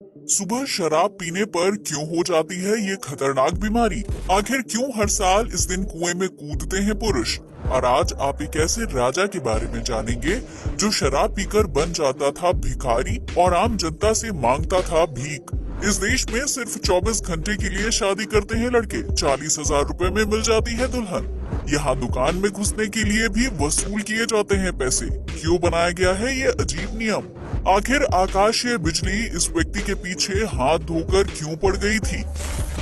सुबह शराब पीने पर क्यों हो जाती है ये खतरनाक बीमारी? आखिर क्यों हर साल इस दिन कुएं में कूदते हैं पुरुष? और आज आप एक ऐसे राजा के बारे में जानेंगे जो शराब पीकर बन जाता था भिखारी और आम जनता से मांगता था भीख। इस देश में सिर्फ 24 घंटे के लिए शादी करते हैं लड़के, 40,000 रुपए में मिल जाती है दुल्हन। यहाँ दुकान में घुसने के लिए भी वसूल किए जाते हैं पैसे। क्यों बनाया गया है ये अजीब नियम? आखिर आकाशीय बिजली इस व्यक्ति के पीछे हाथ धोकर क्यों पड़ गई थी?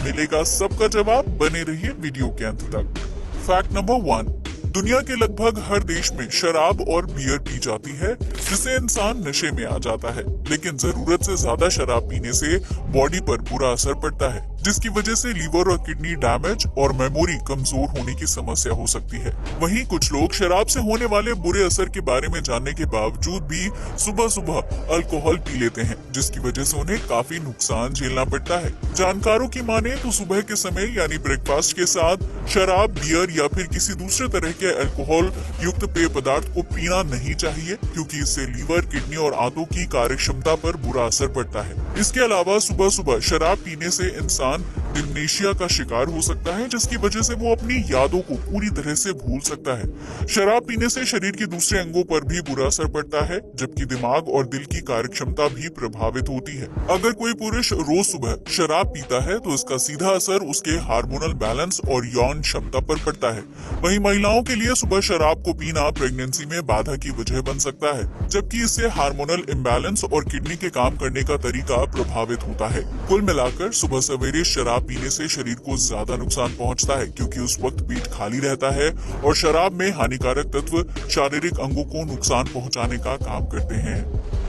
मिलेगा सबका जवाब, बने रहिए वीडियो के अंत तक। फैक्ट नंबर 1, दुनिया के लगभग हर देश में शराब और बियर पी जाती है जिससे इंसान नशे में आ जाता है, लेकिन जरूरत से ज्यादा शराब पीने से बॉडी पर बुरा असर पड़ता है, जिसकी वजह से लीवर और किडनी डैमेज और मेमोरी कमजोर होने की समस्या हो सकती है। वहीं कुछ लोग शराब से होने वाले बुरे असर के बारे में जानने के बावजूद भी सुबह सुबह अल्कोहल पी लेते हैं, जिसकी वजह से उन्हें काफी नुकसान झेलना पड़ता है। जानकारों की माने तो सुबह के समय यानी ब्रेकफास्ट के साथ शराब, बियर या फिर किसी दूसरे तरह के अल्कोहल युक्त पेय पदार्थ को पीना नहीं चाहिए, क्योंकि इससे लीवर, किडनी और आंतों की कार्यक्षमता पर बुरा असर पड़ता है। इसके अलावा सुबह सुबह शराब पीने से इंसान डिमनेशिया का शिकार हो सकता है, जिसकी वजह से वो अपनी यादों को पूरी तरह से भूल सकता है। शराब पीने से शरीर के दूसरे अंगों पर भी बुरा असर पड़ता है, जबकि दिमाग और दिल की कार्यक्षमता भी प्रभावित होती है। अगर कोई पुरुष रोज सुबह शराब पीता है तो इसका सीधा असर उसके हार्मोनल बैलेंस और यौन क्षमता पर पड़ता है। वहीं महिलाओं के लिए सुबह शराब को पीना प्रेगनेंसी में बाधा की वजह बन सकता है, जबकि इससे हार्मोनल इम्बैलेंस और किडनी के काम करने का तरीका प्रभावित होता है। कुल मिलाकर सुबह सवेरे शराब पीने से शरीर को ज्यादा नुकसान पहुंचता है, क्योंकि उस वक्त पेट खाली रहता है और शराब में हानिकारक तत्व शारीरिक अंगों को नुकसान पहुंचाने का काम करते हैं।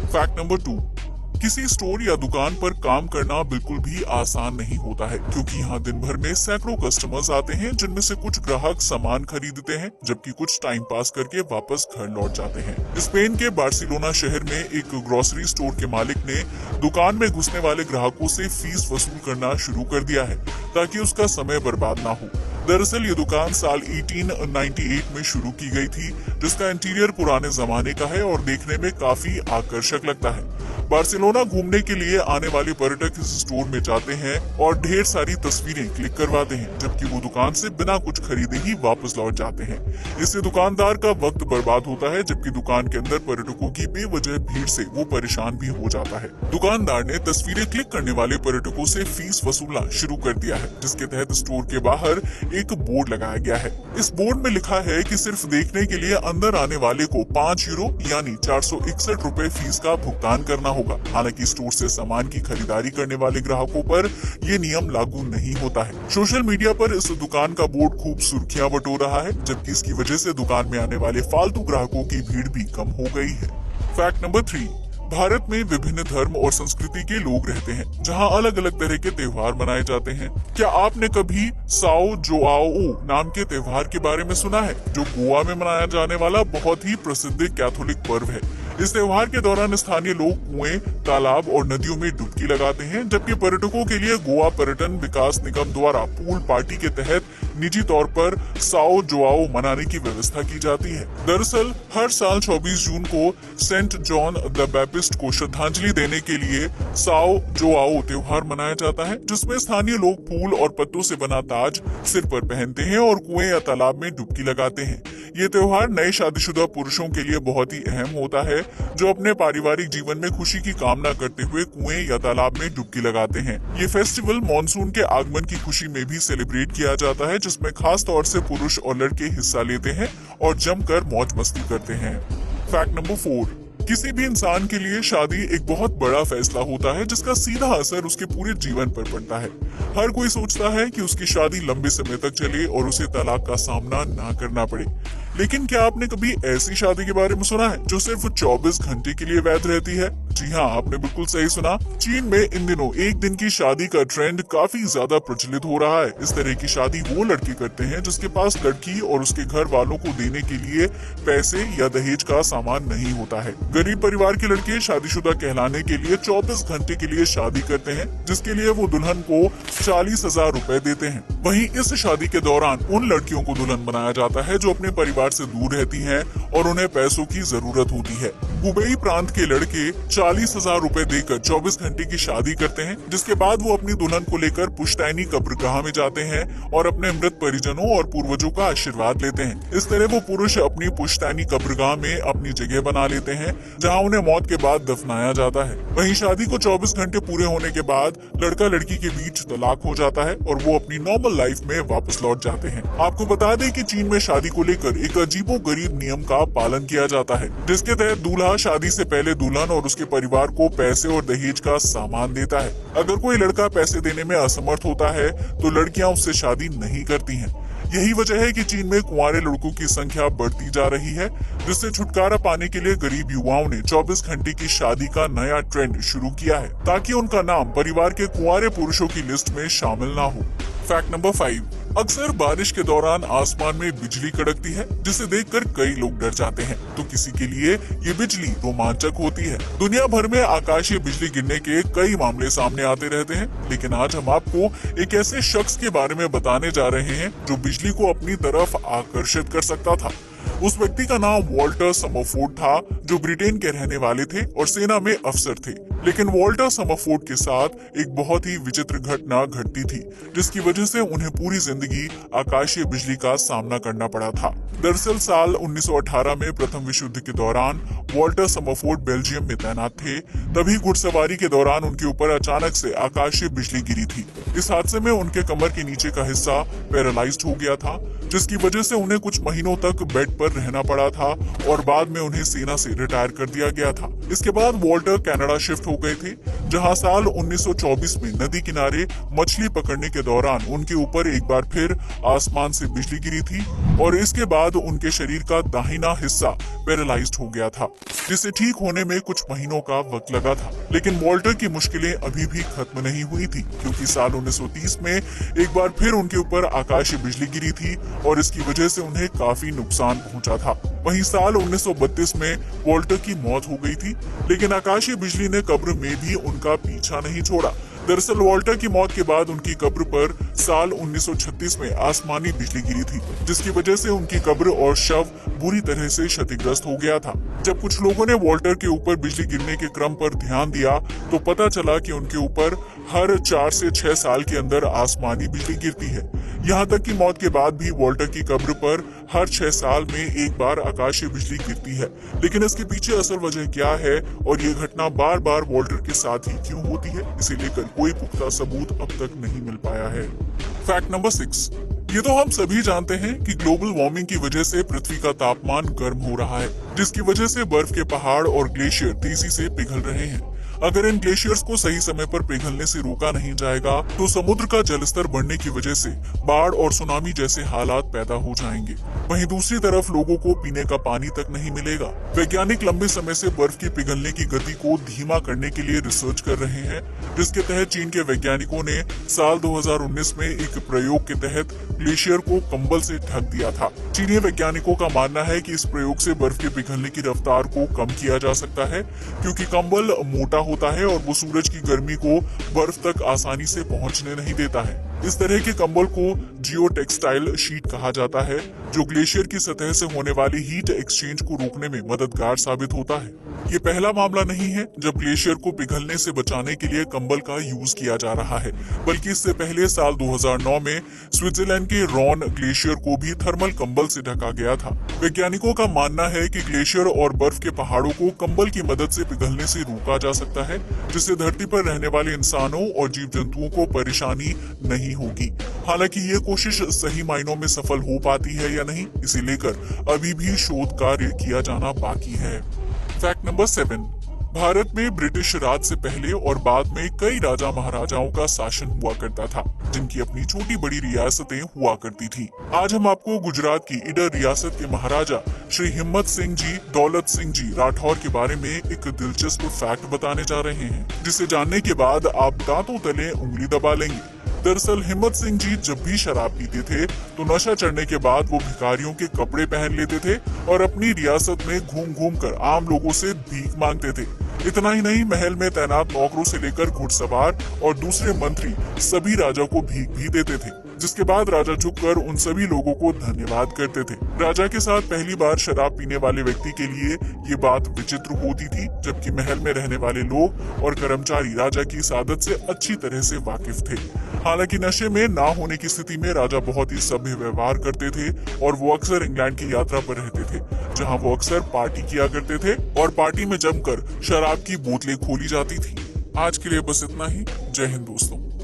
फैक्ट नंबर 2, किसी स्टोर या दुकान पर काम करना बिल्कुल भी आसान नहीं होता है, क्योंकि यहाँ दिन भर में सैकड़ों कस्टमर्स आते हैं, जिनमें से कुछ ग्राहक सामान खरीदते हैं जबकि कुछ टाइम पास करके वापस घर लौट जाते हैं। स्पेन के बार्सिलोना शहर में एक ग्रोसरी स्टोर के मालिक ने दुकान में घुसने वाले ग्राहकों से फीस वसूल करना शुरू कर दिया है ताकि उसका समय बर्बाद ना हो। दरअसल ये दुकान साल 1898 में शुरू की गई थी, जिसका इंटीरियर पुराने जमाने का है और देखने में काफी आकर्षक लगता है। बार्सिलोना घूमने के लिए आने वाले पर्यटक इस स्टोर में जाते हैं और ढेर सारी तस्वीरें क्लिक करवाते हैं, जबकि वो दुकान से बिना कुछ खरीदे ही वापस लौट जाते हैं। इससे दुकानदार का वक्त बर्बाद होता है, जबकि दुकान के अंदर पर्यटकों की बेवजह भीड़ से वो परेशान भी हो जाता है। दुकानदार ने तस्वीरें क्लिक करने वाले पर्यटकों से फीस वसूलना शुरू कर दिया है, जिसके तहत स्टोर के बाहर एक बोर्ड लगाया गया है। इस बोर्ड में लिखा है कि सिर्फ देखने के लिए अंदर आने वाले को 5 यूरो यानी 461 रुपए फीस का भुगतान करना होगा। हालांकि स्टोर से सामान की खरीदारी करने वाले ग्राहकों पर ये नियम लागू नहीं होता है। सोशल मीडिया पर इस दुकान का बोर्ड खूब सुर्खियां बटोर रहा है, जबकि इसकी वजह से दुकान में आने वाले फालतू ग्राहकों की भीड़ भी कम हो गई है। फैक्ट नंबर 3, भारत में विभिन्न धर्म और संस्कृति के लोग रहते हैं, जहां अलग अलग तरह के त्योहार मनाए जाते हैं। क्या आपने कभी साओ जोआओ नाम के त्योहार के बारे में सुना है, जो गोवा में मनाया जाने वाला बहुत ही प्रसिद्ध कैथोलिक पर्व है? इस त्योहार के दौरान स्थानीय लोग कुएं, तालाब और नदियों में डुबकी लगाते हैं, जबकि पर्यटकों के लिए गोवा पर्यटन विकास निगम द्वारा पूल पार्टी के तहत निजी तौर पर साओ जोआओ मनाने की व्यवस्था की जाती है। दरअसल हर साल 24 जून को सेंट जॉन द बैप्टिस्ट को श्रद्धांजलि देने के लिए साओ जोआओ त्योहार मनाया जाता है, जिसमें स्थानीय लोग फूल और पत्तों से बना ताज सिर पर पहनते हैं और कुएं या तालाब में डुबकी लगाते हैं। ये त्योहार नए शादीशुदा पुरुषों के लिए बहुत ही अहम होता है, जो अपने पारिवारिक जीवन में खुशी की कामना करते हुए कुएं या तालाब में डुबकी लगाते हैं। ये फेस्टिवल मॉनसून के आगमन की खुशी में भी सेलिब्रेट किया जाता है, जिसमें खास तौर से पुरुष और लड़के हिस्सा लेते हैं और जमकर मौज मस्ती करते हैं। फैक्ट नंबर 4, किसी भी इंसान के लिए शादी एक बहुत बड़ा फैसला होता है, जिसका सीधा असर उसके पूरे जीवन पर पड़ता है। हर कोई सोचता है कि उसकी शादी लंबे समय तक चले और उसे तलाक का सामना ना करना पड़े, लेकिन क्या आपने कभी ऐसी शादी के बारे में सुना है जो सिर्फ 24 घंटे के लिए वैध रहती है? जी हाँ, आपने बिल्कुल सही सुना। चीन में इन दिनों एक दिन की शादी का ट्रेंड काफी ज्यादा प्रचलित हो रहा है। इस तरह की शादी वो लड़के करते हैं जिसके पास लड़की और उसके घर वालों को देने के लिए पैसे या दहेज का सामान नहीं होता है। गरीब परिवार के लड़के शादीशुदा कहलाने के लिए 24 घंटे के लिए शादी करते हैं, जिसके लिए वो दुल्हन को 40,000 रुपए देते हैं। वहीं इस शादी के दौरान उन लड़कियों को दुल्हन बनाया जाता है जो अपने परिवार से दूर रहती हैं और उन्हें पैसों की जरूरत होती है। हुबेई प्रांत के लड़के 40,000 रुपए देकर 24 घंटे की शादी करते हैं, जिसके बाद वो अपनी दुल्हन को लेकर पुश्तैनी कब्रगाह में जाते हैं और अपने मृत परिजनों और पूर्वजों का आशीर्वाद लेते हैं। इस तरह वो पुरुष अपनी पुश्तैनी कब्रगाह में अपनी जगह बना लेते हैं, जहाँ उन्हें मौत के बाद दफनाया जाता है। वहीं शादी को 24 घंटे पूरे होने के बाद लड़का लड़की के बीच तलाक हो जाता है और वो अपनी नॉर्मल लाइफ में वापस लौट जाते हैं। आपको बता दें कि चीन में शादी को लेकर एक अजीबोगरीब नियम का पालन किया जाता है, जिसके तहत दूल्हा शादी से पहले दुल्हन और उसके परिवार को पैसे और दहेज का सामान देता है। अगर कोई लड़का पैसे देने में असमर्थ होता है तो लड़कियां उससे शादी नहीं करती हैं। यही वजह है कि चीन में कुंवारे लड़कों की संख्या बढ़ती जा रही है, जिससे छुटकारा पाने के लिए गरीब युवाओं ने 24 घंटे की शादी का नया ट्रेंड शुरू किया है, ताकि उनका नाम परिवार के कुंवारे पुरुषों की लिस्ट में शामिल ना हो। फैक्ट नंबर 5, अक्सर बारिश के दौरान आसमान में बिजली कड़कती है, जिसे देखकर कई लोग डर जाते हैं, तो किसी के लिए ये बिजली रोमांचक होती है। दुनिया भर में आकाशीय बिजली गिरने के कई मामले सामने आते रहते हैं, लेकिन आज हम आपको एक ऐसे शख्स के बारे में बताने जा रहे हैं जो बिजली को अपनी तरफ आकर्षित कर सकता था। उस व्यक्ति का नाम वॉल्टर समरफोर्ड था, जो ब्रिटेन के रहने वाले थे और सेना में अफसर थे। लेकिन वॉल्टर समरफोर्ड के साथ एक बहुत ही विचित्र घटना घटती थी, जिसकी वजह से उन्हें पूरी जिंदगी आकाशीय बिजली का सामना करना पड़ा था। दरअसल साल 1918 में प्रथम विश्व युद्ध के दौरान वॉल्टर समरफोर्ड बेल्जियम में तैनात थे। तभी घुड़सवारी के दौरान उनके ऊपर अचानक से आकाशीय बिजली गिरी थी। इस हादसे में उनके कमर के नीचे का हिस्सा पैरालाइज्ड हो गया था, जिसकी वजह से उन्हें कुछ महीनों तक बेड पर रहना पड़ा था और बाद में उन्हें सेना से रिटायर कर दिया गया था। इसके बाद वॉल्टर कनाडा शिफ्ट हो गए थे, जहां साल 1924 में नदी किनारे मछली पकड़ने के दौरान उनके ऊपर एक बार फिर आसमान से बिजली गिरी थी और इसके बाद उनके शरीर का दाहिना हिस्सा पैरालाइज्ड हो गया था, जिसे ठीक होने में कुछ महीनों का वक्त लगा था। लेकिन वॉल्टर की मुश्किलें अभी भी खत्म नहीं हुई थी, क्योंकि साल 1930 में एक बार फिर उनके ऊपर आकाशीय बिजली गिरी थी और इसकी वजह से उन्हें काफी नुकसान पहुंचा था। वहीं साल 1932 में वॉल्टर की मौत हो गई थी, लेकिन आकाशीय बिजली ने कब्र में भी उनका पीछा नहीं छोड़ा। दरअसल वॉल्टर की मौत के बाद उनकी कब्र पर साल 1936 में आसमानी बिजली गिरी थी, जिसकी वजह से उनकी कब्र और शव बुरी तरह से क्षतिग्रस्त हो गया था। जब कुछ लोगों ने वॉल्टर के ऊपर बिजली गिरने के क्रम पर ध्यान दिया तो पता चला कि उनके ऊपर हर 4 से 6 साल के अंदर आसमानी बिजली गिरती है। यहाँ तक कि मौत के बाद भी वॉल्टर की कब्र पर हर 6 साल में एक बार आकाशीय बिजली गिरती है। लेकिन इसके पीछे असल वजह क्या है और ये घटना बार बार वॉल्टर के साथ ही क्यों होती है, इसे लेकर कोई पुख्ता सबूत अब तक नहीं मिल पाया है। फैक्ट नंबर 6, ये तो हम सभी जानते हैं कि ग्लोबल वार्मिंग की वजह से पृथ्वी का तापमान गर्म हो रहा है, जिसकी वजह से बर्फ के पहाड़ और ग्लेशियर तेजी से पिघल रहे हैं। अगर इन ग्लेशियर्स को सही समय पर पिघलने से रोका नहीं जाएगा तो समुद्र का जलस्तर बढ़ने की वजह से बाढ़ और सुनामी जैसे हालात पैदा हो जाएंगे। वहीं दूसरी तरफ लोगों को पीने का पानी तक नहीं मिलेगा। वैज्ञानिक लंबे समय से बर्फ की पिघलने की गति को धीमा करने के लिए रिसर्च कर रहे हैं, जिसके तहत चीन के वैज्ञानिकों ने साल 2019 में एक प्रयोग के तहत ग्लेशियर को कंबल से ढक दिया था। चीनी वैज्ञानिकों का मानना है कि इस प्रयोग से बर्फ के पिघलने की रफ्तार को कम किया जा सकता है, क्योंकि कंबल मोटा होता है और वो सूरज की गर्मी को बर्फ तक आसानी से पहुंचने नहीं देता है। इस तरह के कंबल को जियो टेक्सटाइल शीट कहा जाता है, जो ग्लेशियर की सतह से होने वाली हीट एक्सचेंज को रोकने में मददगार साबित होता है। ये पहला मामला नहीं है जब ग्लेशियर को पिघलने से बचाने के लिए कंबल का यूज किया जा रहा है, बल्कि इससे पहले साल 2009 में स्विट्जरलैंड के रॉन ग्लेशियर को भी थर्मल कंबल से ढका गया था। वैज्ञानिकों का मानना है कि ग्लेशियर और बर्फ के पहाड़ों को कंबल की मदद से पिघलने से रोका जा सकता है, जिससे धरती पर रहने वाले इंसानों और जीव जंतुओं को परेशानी नहीं होगी। हालांकि ये कोशिश सही मायनों में सफल हो पाती है या नहीं, इसे लेकर अभी भी शोध कार्य किया जाना बाकी है। फैक्ट नंबर 7, भारत में ब्रिटिश राज से पहले और बाद में कई राजा महाराजाओं का शासन हुआ करता था, जिनकी अपनी छोटी बड़ी रियासतें हुआ करती थी। आज हम आपको गुजरात की ईडर रियासत के महाराजा श्री हिम्मत सिंह जी दौलत सिंह जी राठौर के बारे में एक दिलचस्प फैक्ट बताने जा रहे हैं, जिसे जानने के बाद आप दांतों तले उंगली दबा लेंगे। दरअसल हिम्मत सिंह जी जब भी शराब पीते थे तो नशा चढ़ने के बाद वो भिखारियों के कपड़े पहन लेते थे और अपनी रियासत में घूम घूम कर आम लोगों से भीख मांगते थे। इतना ही नहीं, महल में तैनात नौकरों से लेकर घुड़सवार और दूसरे मंत्री सभी राजा को भीख भी देते थे, जिसके बाद राजा झुककर उन सभी लोगों को धन्यवाद करते थे। राजा के साथ पहली बार शराब पीने वाले व्यक्ति के लिए ये बात विचित्र होती थी, जबकि महल में रहने वाले लोग और कर्मचारी राजा की इस आदत से अच्छी तरह से वाकिफ थे। हालांकि नशे में ना होने की स्थिति में राजा बहुत ही सभ्य व्यवहार करते थे और वो अक्सर इंग्लैंड की यात्रा पर रहते थे, जहां वो अक्सर पार्टी किया करते थे और पार्टी में जमकर शराब की बोतलें खोली जाती थी। आज के लिए बस इतना ही। जय हिंद दोस्तों।